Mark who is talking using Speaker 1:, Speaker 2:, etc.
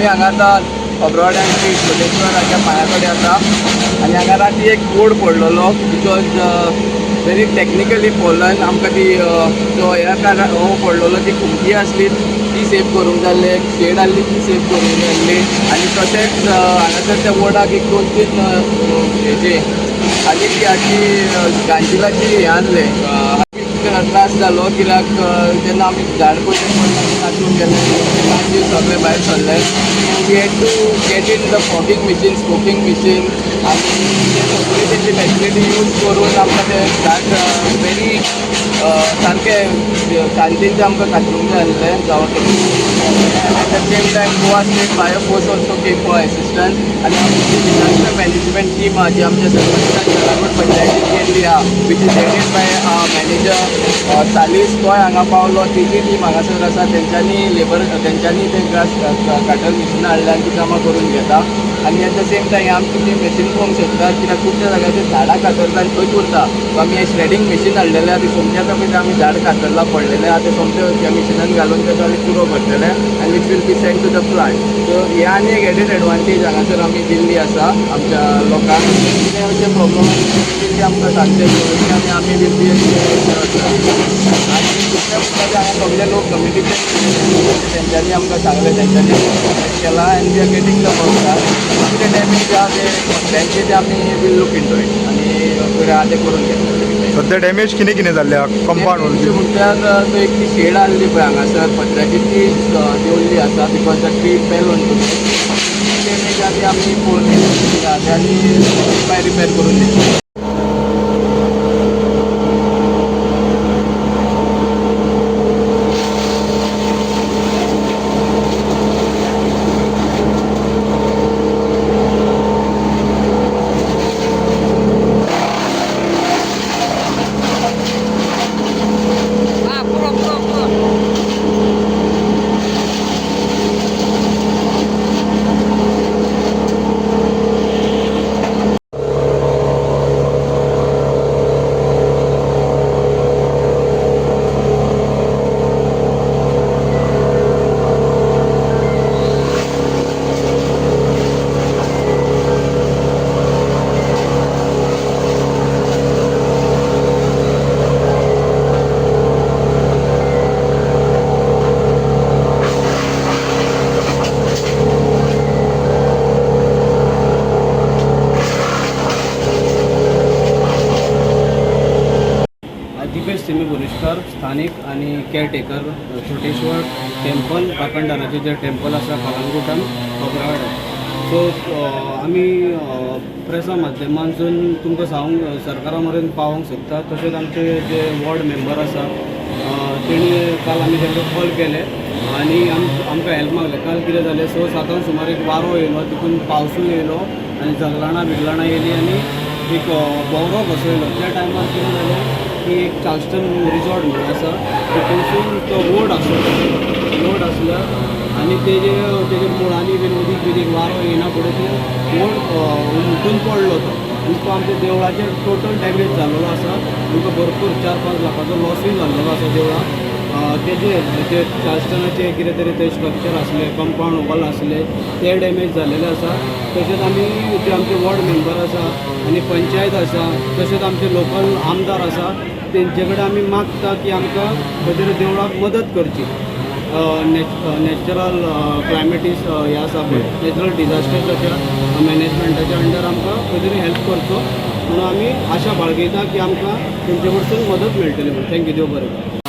Speaker 1: आमी हांगा आतां अब्रॉडान श्री सिद्धेश्वराच्या पांया कडेन आसा आनी हांगा राती एक बोर्ड पडलेलो बिकॉज व्हेरी टेक्निकली पॉलन आमकां ती जो ह्या कारण हो पडलेलो ती खुमटी आसली ती सेव करूंक जाय आसली, एक शेड आसली ती सेव करूंक जाय आसली आनी तशेंच हांगासर त्या बोर्डाक एक 2-3 हेजे आनी ती हाची गांजिलाची हे आणले त्रास जालो कित्याक जेन्ना आमी झाड पयलीं कातून गेले गांजील सगळे भायर सरले we had to get in the fogging machine smoking machine आनी सगळी तेची फॅसिलिटी यूज करून आमकां ते झाड व्हेरी सारकें शांतीन तें आमकां कातरूंक जाय आसलें जावं at the same time Goa State Fire Force also came for assistance and आमची disaster management team जी आमच्या सरपंच पंचायतीन केल्ली आहा which is headed by manager सालीस तोय हांगा पावलो तेजी टीम हांगासर आसा तेंच्यांनी ते ग्रास काटर मशीनां हाडल्या आनी ती कामां करून घेता आनी एट द सेम टायम आमची ती मशीन पळोवंक शकता कित्याक खुबश्या जाग्याचेर झाडां कातरता आनी थंय उरता आमी हे श्रेडिंग मशीन हाडलेले आहा ती सोमते आतां पळय आमी झाड कातरला पडलेले आहा ते सोमते ह्या मशिनान घालून तेजो आमी पुरो करतले आनी which will be sent to the plant so हे आनी एक एडेड एडवांटेज हांगासर आमी दिल्ली आसा आमच्या लोकांक कितें अशें प्रॉब्लम दिल्ली आमकां सांगचे आनी आमी वील बी आनी दुसऱ्या हांगा सगळे लोक कम्युनिकेशन तेंच्यांनी आमकां सांगलें तेंच्यांनी केला and we are getting the कितें डॅमेज आहा ते तेंचे आमी वील लूक इंटू इट आनी कितें आहा तें करून घेतलें
Speaker 2: सध्या डॅमेज कितें जाल्लें कंपाउंड
Speaker 1: म्हणल्यार तो एक ती शेड आसली पळय हांगासर पत्र्याची ती देंवल्ली आसा because the tree fell on to damage आहा ती आमी पळोवन आनी रिपेर करून दिली
Speaker 3: सिमी बुरिशकर स्थानिक आणि केअरटेकर छोटेश्वर टेम्पल काकणदाराचे जे टेम्पल आसा कलंगुटान कोपरावाड्यार सो आमी प्रेसा माध्यमांतून तुमकां सांगूंक सरकारा मेरेन पावोवंक सोदता तशेंच आमचे जे वॉर्ड मेंबर आसा तेणी काल आमी तांकां कॉल केले आनी आमकां हेल्प मागलें काल कितें जालें स 7 सुमार एक वारो येयलो तितून पावसूय येयलो आनी जगलाणां येयली आनी एक भोवरो बसयलो त्या टायमार कितें जालें की एक चार्ल्स्टन रिजॉर्ट म्हणून आसा थंयसून तो वोड आसलो आनी तेजे मुळांनी बीन उदीक वारो येना फुडें तो वोड उमटून पडलो तो आनी तो आमच्या देवळाचेर टोटल डॅमेज जाल्लो आसा आमकां भरपूर 4-5 लाखाचो लॉसूय जाल्लो आसा देवळाक तेजे चार्ल्स्टनाचे कितें तरी ते स्ट्रक्चर आसले कंपाउंड वॉल आसले ते डॅमेज जाल्लेले आसा तशेंच आमी जे आमचे वॉर्ड मेंबर आसा आनी पंचायत आसा तशेंच आमचे लोकल आमदार आसा तेंचे कडेन आमी मागता की आमकां खंय तरी देवळाक मदत करची नॅचरल क्लायमेटीस हे आसा पळय नॅचरल डिजास्टरच्या मॅनेजमेंटाच्या अंडर आमकां खंय तरी हेल्प करचो म्हणून आमी आशा बाळगयता की आमकां तेंचे कडसून मदत मेळटली म्हणून थँक्यू देव बरें